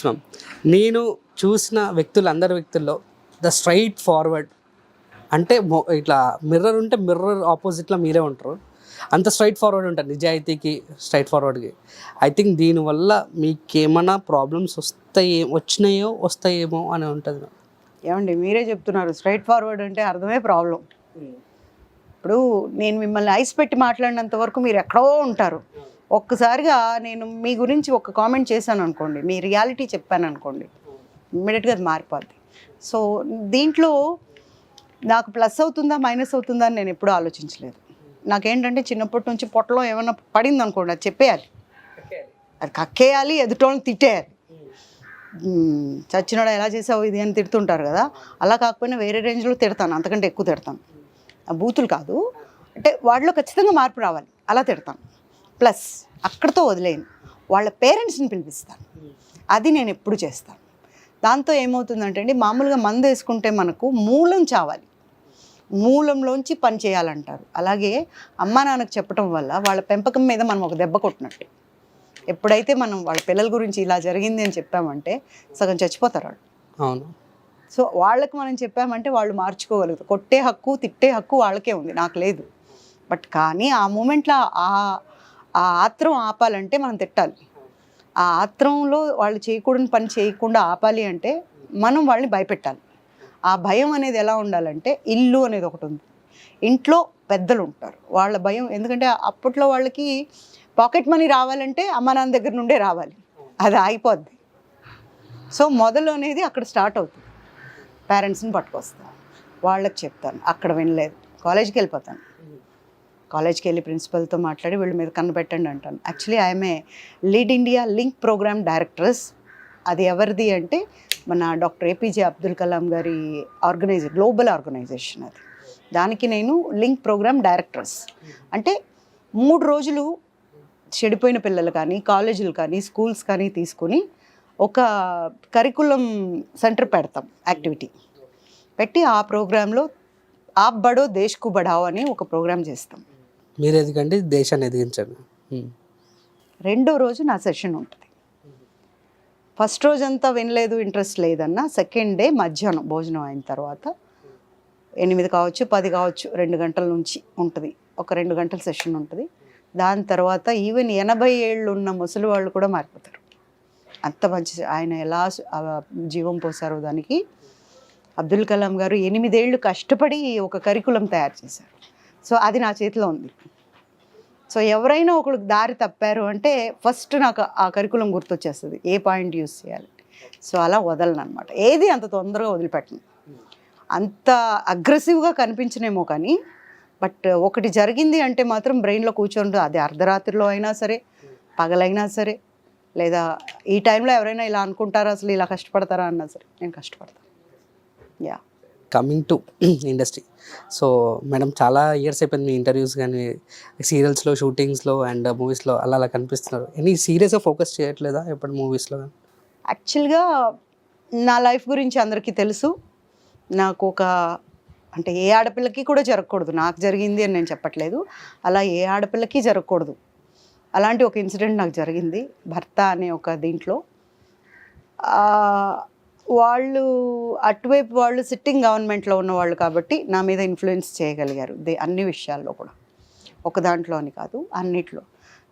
Ma'am. నేను చూసిన వ్యక్తులు అందరి వ్యక్తుల్లో ద స్ట్రైట్ ఫార్వర్డ్ అంటే ఇట్లా మిర్రర్ ఉంటే మిర్రర్ ఆపోజిట్లో మీరే ఉంటారు. అంత స్ట్రైట్ ఫార్వర్డ్ ఉంటారు నిజాయితీకి, స్ట్రైట్ ఫార్వర్డ్కి. ఐ థింక్ దీనివల్ల మీకేమైనా ప్రాబ్లమ్స్ వస్తాయేమో అని ఉంటుంది. ఏమండి మీరే చెప్తున్నారు స్ట్రైట్ ఫార్వర్డ్ అంటే అర్థమే ప్రాబ్లం. ఇప్పుడు నేను మిమ్మల్ని ఐస్ పెట్టి మాట్లాడినంత వరకు మీరు ఎక్కడో ఉంటారు. ఒక్కసారిగా నేను మీ గురించి ఒక కామెంట్ చేశాను అనుకోండి, మీ రియాలిటీ చెప్పాను అనుకోండి, ఇమ్మీడియట్గా అది మారిపోద్ది. సో దీంట్లో నాకు ప్లస్ అవుతుందా మైనస్ అవుతుందా అని నేను ఎప్పుడూ ఆలోచించలేదు. నాకేంటంటే చిన్నప్పటి నుంచి పొట్టలో ఏమైనా పడింది అనుకోండి అది చెప్పేయాలి, అది కక్కేయాలి, ఎదుటోళ్ళని తిట్టేయాలి. చచ్చినాడు ఎలా చేసావు ఇది అని తిడుతుంటారు కదా, అలా కాకపోయినా వేరే రేంజ్లో తిడతాను, అంతకంటే ఎక్కువ తిడతాను. బూతులు కాదు, అంటే వాటిలో ఖచ్చితంగా మార్పు రావాలి అలా తిడతాను. ప్లస్ అక్కడితో వదిలేను, వాళ్ళ పేరెంట్స్ని పిలిపిస్తాను. అది నేను ఎప్పుడు చేస్తాను. దాంతో ఏమవుతుందంటే అండి, మామూలుగా మందు వేసుకుంటే మనకు మూలం చావాలి, మూలంలోంచి పని చేయాలంటారు. అలాగే అమ్మా నాన్నకు చెప్పడం వల్ల వాళ్ళ పెంపకం మీద మనం ఒక దెబ్బ కొట్టినట్టు. ఎప్పుడైతే మనం వాళ్ళ పిల్లల గురించి ఇలా జరిగింది అని చెప్పామంటే సగం చచ్చిపోతారు వాళ్ళు. అవును. సో వాళ్ళకి మనం చెప్పామంటే వాళ్ళు మార్చుకోగలుగుతారు. కొట్టే హక్కు తిట్టే హక్కు వాళ్ళకే ఉంది, నాకు లేదు. బట్ కానీ ఆ మూమెంట్లో ఆ ఆత్రం ఆపాలంటే మనం తిట్టాలి. ఆ ఆత్రంలో వాళ్ళు చేయకూడని పని చేయకుండా ఆపాలి అంటే మనం వాళ్ళని భయపెట్టాలి. ఆ భయం అనేది ఎలా ఉండాలంటే, ఇల్లు అనేది ఒకటి ఉంది, ఇంట్లో పెద్దలు ఉంటారు, వాళ్ళ భయం. ఎందుకంటే అప్పట్లో వాళ్ళకి పాకెట్ మనీ రావాలంటే అమ్మ నాన్న దగ్గర నుండే రావాలి, అది ఆగిపోద్ది. సో మొదలు అనేది అక్కడ స్టార్ట్ అవుతుంది. పేరెంట్స్ని పట్టుకొస్తాను, వాళ్ళకి చెప్తాను, అక్కడ వినలేదు కాలేజ్కి వెళ్ళిపోతాను. కాలేజ్కి వెళ్ళి ప్రిన్సిపల్తో మాట్లాడి వీళ్ళ మీద కన్ను పెట్టండి అంటాను. Actually I'm a lead India link programme directors. అది ఎవరిది అంటే మన డాక్టర్ ఏపీజే అబ్దుల్ కలాం గారి గ్లోబల్ ఆర్గనైజేషన్ అది. దానికి నేను లింక్ ప్రోగ్రామ్ డైరెక్టర్స్. అంటే 3 రోజులు చెడిపోయిన పిల్లలు కానీ, కాలేజీలు కానీ, స్కూల్స్ కానీ తీసుకుని ఒక కరికులం సెంటర్ పెడతాం, యాక్టివిటీ పెట్టి ఆ ప్రోగ్రాంలో ఆప్ బడో దేశ్ కు బడావో అని ఒక ప్రోగ్రాం చేస్తాం. మీరు ఎదిగండి దేశాన్ని ఎదిగించండి. రెండో రోజు నా సెషన్ ఉంటుంది. ఫస్ట్ రోజంతా వినలేదు, ఇంట్రెస్ట్ లేదన్నా, సెకండ్ డే మధ్యాహ్నం భోజనం అయిన తర్వాత 8 కావచ్చు 10 కావచ్చు 2 గంటల నుంచి ఉంటుంది, ఒక 2 గంటల సెషన్ ఉంటుంది. దాని తర్వాత ఈవెన్ 80 ఏళ్ళు ఉన్న ముసలి వాళ్ళు కూడా మారిపోతారు. అంత మంచి ఆయన ఎలా జీవం పోసారో దానికి. అబ్దుల్ కలాం గారు 8 ఏళ్ళు కష్టపడి ఒక కరికులం తయారు చేశారు. సో అది నా చేతిలో ఉంది. సో ఎవరైనా ఒకరికి దారి తప్పారు అంటే ఫస్ట్ నాకు ఆ కరికులం గుర్తొచ్చేస్తుంది, ఏ పాయింట్ యూస్ చేయాలి. సో అలా వదలను అనమాట, ఏది అంత తొందరగా వదిలిపెట్టను. అంత అగ్రెసివ్గా కనిపించనేమో కానీ, బట్ ఒకటి జరిగింది అంటే మాత్రం బ్రెయిన్లో కూర్చోండి. అది అర్ధరాత్రిలో అయినా సరే, పగలైనా సరే, లేదా ఈ టైంలో ఎవరైనా ఇలా అనుకుంటారా, అసలు ఇలా కష్టపడతారా అన్నా సరే నేను కష్టపడతాను. Yeah, coming to industry. So madam, చాలా ఇయర్స్ అయిపోయింది మీ ఇంటర్వ్యూస్ కానీ, సీరియల్స్లో, షూటింగ్స్లో అండ్ మూవీస్లో అలా కనిపిస్తున్నారు. ఎనీ సీరియస్గా ఫోకస్ చేయట్లేదా ఎప్పుడు మూవీస్లో? యాక్చువల్గా నా లైఫ్ గురించి అందరికీ తెలుసు. నాకు అంటే ఏ ఆడపిల్లకి కూడా జరగకూడదు, నాకు జరిగింది అని నేను చెప్పట్లేదు, అలా ఏ ఆడపిల్లకి జరగకూడదు. అలాంటి ఒక ఇన్సిడెంట్ నాకు జరిగింది. భర్త అనే ఒక దీంట్లో వాళ్ళు అటువైపు వాళ్ళు సిట్టింగ్ గవర్నమెంట్లో ఉన్నవాళ్ళు కాబట్టి నా మీద ఇన్ఫ్లుయెన్స్ చేయగలిగారు అన్ని విషయాల్లో కూడా, ఒక దాంట్లో అని కాదు అన్నిట్లో.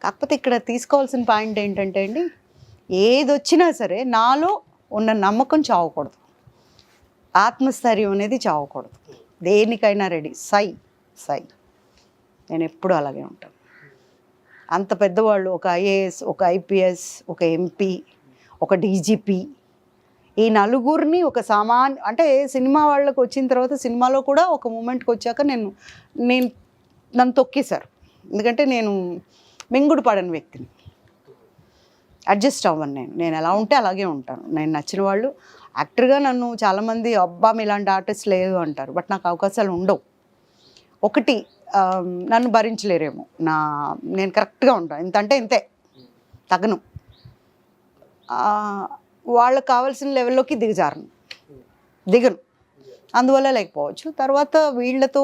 కాకపోతే ఇక్కడ తీసుకోవాల్సిన పాయింట్ ఏంటంటే అండి, ఏది వచ్చినా సరే నాలో ఉన్న నమ్మకం చావకూడదు, ఆత్మస్థైర్యం అనేది చావకూడదు. దేనికైనా రెడీ, సై నేను ఎప్పుడూ అలాగే ఉంటాను. అంత పెద్దవాళ్ళు, ఒక ఐఏఎస్, ఒక ఐపీఎస్, ఒక ఎంపీ, ఒక డీజీపీ, ఈ నలుగురిని ఒక అంటే సినిమా వాళ్ళకి వచ్చిన తర్వాత సినిమాలో కూడా ఒక మూమెంట్కి వచ్చాక నన్ను తొక్కేశారు. ఎందుకంటే నేను మింగుడు పడని వ్యక్తిని, అడ్జస్ట్ అవ్వను. నేను ఎలా ఉంటే అలాగే ఉంటాను. నేను నచ్చిన వాళ్ళు యాక్టర్గా నన్ను చాలామంది అబ్బా ఇలాంటి ఆర్టిస్ట్ లేదు అంటారు, బట్ నాకు అవకాశాలు ఉండవు. ఒకటి నన్ను భరించలేరేమో, నేను కరెక్ట్గా ఉంటాను, ఇంత అంటే ఇంతే, తగను. వాళ్ళకి కావాల్సిన లెవెల్లోకి దిగను, అందువల్ల లేకపోవచ్చు. తర్వాత వీళ్ళతో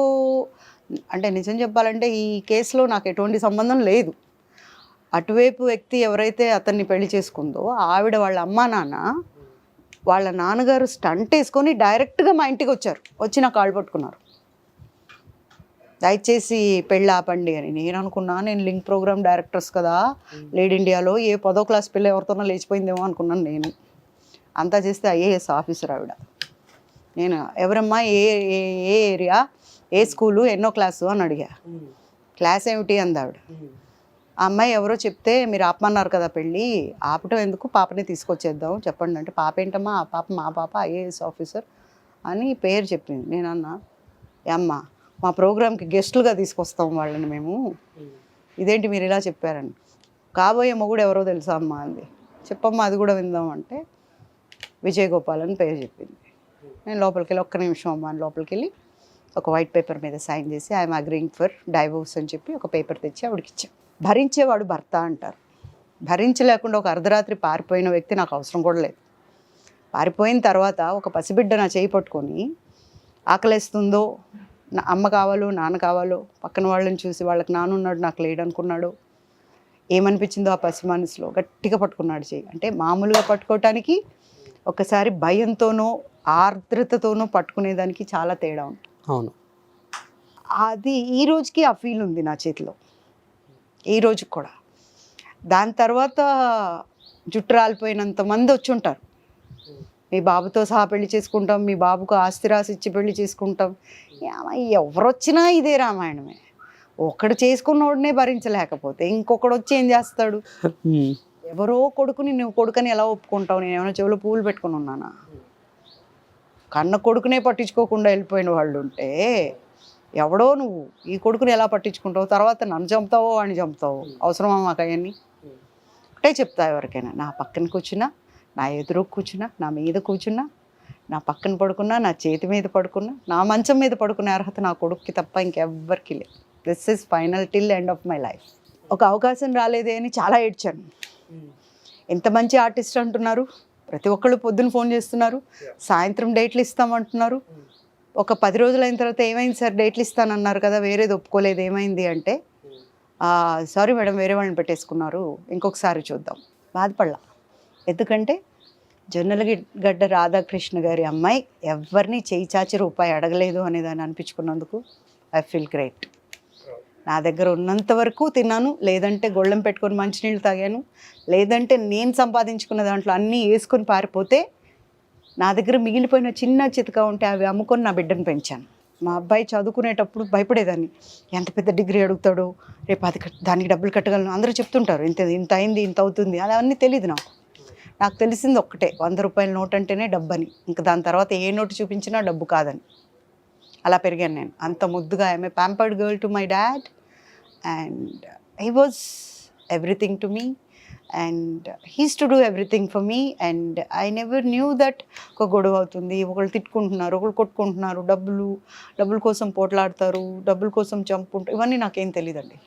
అంటే నిజం చెప్పాలంటే ఈ కేసులో నాకు ఎటువంటి సంబంధం లేదు. అటువైపు వ్యక్తి ఎవరైతే అతన్ని పెళ్లి చేసుకుందో ఆవిడ వాళ్ళ అమ్మా నాన్న వాళ్ళ నాన్నగారు స్టంట్ వేసుకొని డైరెక్ట్గా మా ఇంటికి వచ్చారు, వచ్చి నా కాళ్ళు పట్టుకున్నారు, దయచేసి పెళ్ళి ఆపండి అని. నేను అనుకున్నా నేను లింక్ ప్రోగ్రామ్ డైరెక్టర్స్ కదా, లీడ్ ఇండియాలో ఏ 10వ క్లాస్ పిల్ల ఎవరితోనో లేచిపోయిందేమో అనుకున్నాను నేను. అంతా చేస్తే ఐఏఎస్ ఆఫీసర్ ఆవిడ. నేను ఎవరమ్మా, ఏ ఏ ఏ ఏరియా, ఏ స్కూలు, ఎన్నో క్లాసు అని అడిగా. క్లాస్ ఏమిటి అంది ఆవిడ. ఆ అమ్మాయి ఎవరో చెప్తే మీరు ఆపమన్నారు కదా పెళ్ళి, ఆపటం ఎందుకు, పాపని తీసుకొచ్చేద్దాం చెప్పండి అంటే, పాప ఏంటమ్మా, ఆ పాప మా పాప ఐఏఎస్ ఆఫీసర్ అని పేరు చెప్పింది. నేను అన్నా, అమ్మ మా ప్రోగ్రామ్కి గెస్టులుగా తీసుకొస్తాం వాళ్ళని మేము, ఇదేంటి మీరు ఇలా చెప్పారని. కాబోయే మొగుడు ఎవరో తెలుసా అమ్మ అంది. చెప్పమ్మా అది కూడా విందాం అంటే, విజయ్ గోపాల్ అని పేరు చెప్పింది. నేను లోపలికి వెళ్ళి, ఒక్క నిమిషం అమ్మ అని లోపలికి వెళ్ళి ఒక వైట్ పేపర్ మీద సైన్ చేసి ఐఎమ్ అగ్రీయింగ్ ఫర్ డైవోర్స్ అని చెప్పి ఒక పేపర్ తెచ్చి ఆవిడకి ఇచ్చాను. భరించేవాడు భర్త అంటారు. భరించలేకుండా ఒక అర్ధరాత్రి పారిపోయిన వ్యక్తి నాకు అవసరం కూడా లేదు. పారిపోయిన తర్వాత ఒక పసిబిడ్డ నా చేయి పట్టుకొని ఆకలేస్తుందో, నా అమ్మ కావాలో నాన్న కావాలో, పక్కన వాళ్ళని చూసి వాళ్ళకి నాన్నున్నాడు నాకు లేడు అనుకున్నాడు, ఏమనిపించిందో ఆ పసి మనసులో గట్టిగా పట్టుకున్నాడు చేయి. అంటే మామూలుగా పట్టుకోవటానికి ఒకసారి భయంతోనో ఆర్ద్రతతోనో పట్టుకునేదానికి చాలా తేడా ఉంటుంది. అవును, అది ఈ రోజుకి ఆ ఫీల్ ఉంది నా చేతిలో, ఈ రోజు కూడా. దాని తర్వాత జుట్టు రాలిపోయినంత మంది వచ్చి ఉంటారు, మీ బాబుతో సహా పెళ్లి చేసుకుంటాం, మీ బాబుకు ఆస్తి రాసి ఇచ్చి పెళ్లి చేసుకుంటాం. ఎవరు వచ్చినా ఇదే రామాయణమే. ఒకడు చేసుకున్నోడనే భరించలేకపోతే ఇంకొకడు వచ్చి ఏం చేస్తాడు? ఎవరో కొడుకుని నువ్వు కొడుకుని ఎలా ఒప్పుకుంటావు? నేను ఏమైనా చెవిలో పూలు పెట్టుకుని ఉన్నానా? కన్న కొడుకునే పట్టించుకోకుండా వెళ్ళిపోయిన వాళ్ళు ఉంటే ఎవడో నువ్వు ఈ కొడుకుని ఎలా పట్టించుకుంటావు? తర్వాత నన్ను చంపుతావో వాడిని చంపుతావో? అవసరమా మాకు అవన్నీ? ఒకటే చెప్తా ఎవరికైనా, నా పక్కన కూర్చున్నా, నా ఎదురు కూర్చున్నా, నా మీద కూర్చున్నా, నా పక్కన పడుకున్నా, నా చేతి మీద పడుకున్నా, నా మంచం మీద పడుకునే అర్హత నా కొడుక్కి తప్ప ఇంకెవ్వరికి లేదు. This is final till end of my life. ఒక అవకాశం రాలేదే అని చాలా ఏడ్చాను. ఎంత మంచి ఆర్టిస్ట్ అంటున్నారు, ప్రతి ఒక్కళ్ళు పొద్దున్న ఫోన్ చేస్తున్నారు, సాయంత్రం డేట్లు ఇస్తామంటున్నారు. ఒక 10 రోజులు అయిన తర్వాత ఏమైంది సార్, డేట్లు ఇస్తానన్నారు కదా, వేరేది ఒప్పుకోలేదు, ఏమైంది అంటే, సారీ మేడం వేరే వాళ్ళని పెట్టేసుకున్నారు, ఇంకొకసారి చూద్దాం. బాధపడలా. ఎందుకంటే జొన్నలగడ్డ రాధాకృష్ణ గారి అమ్మాయి ఎవరిని చేయి చాచి రూపాయి అడగలేదు అనేదాన్ని అనిపించుకున్నందుకు ఐ ఫీల్ గ్రేట్. నా దగ్గర ఉన్నంత వరకు తిన్నాను, లేదంటే గొళ్ళెం పెట్టుకొని మంచినీళ్ళు తాగాను, లేదంటే నేను సంపాదించుకున్న దాంట్లో అన్నీ వేసుకొని పారిపోతే నా దగ్గర మిగిలిపోయిన చిన్న చితక ఉంటే అవి అమ్ముకొని నా బిడ్డను పెంచాను. మా అబ్బాయి చదువుకునేటప్పుడు భయపడేదాన్ని, ఎంత పెద్ద డిగ్రీ అడుగుతాడో, రేపు అది దానికి డబ్బులు కట్టగలను. అందరూ చెప్తుంటారు ఇంత అయింది, ఇంత అవుతుంది, అవన్నీ తెలియదు నాకు. నాకు తెలిసింది ఒక్కటే, 100 రూపాయల నోట్ అంటేనే డబ్బు అని, ఇంకా దాని తర్వాత ఏ నోటు చూపించినా డబ్బు కాదని. అలా పెరిగాను నేను. అంత ముద్దుగా I'm a pampered girl to my dad and he was everything to me and he is to do everything for me. And I never knew that ఒక గొడవ అవుతుంది, ఒకళ్ళు తిట్టుకుంటున్నారు, ఒకళ్ళు కొట్టుకుంటున్నారు, డబ్బుల కోసం పోట్లాడతారు, డబ్బుల కోసం చంపుకుంటారు, ఇవన్నీ నాకేం తెలియదండి.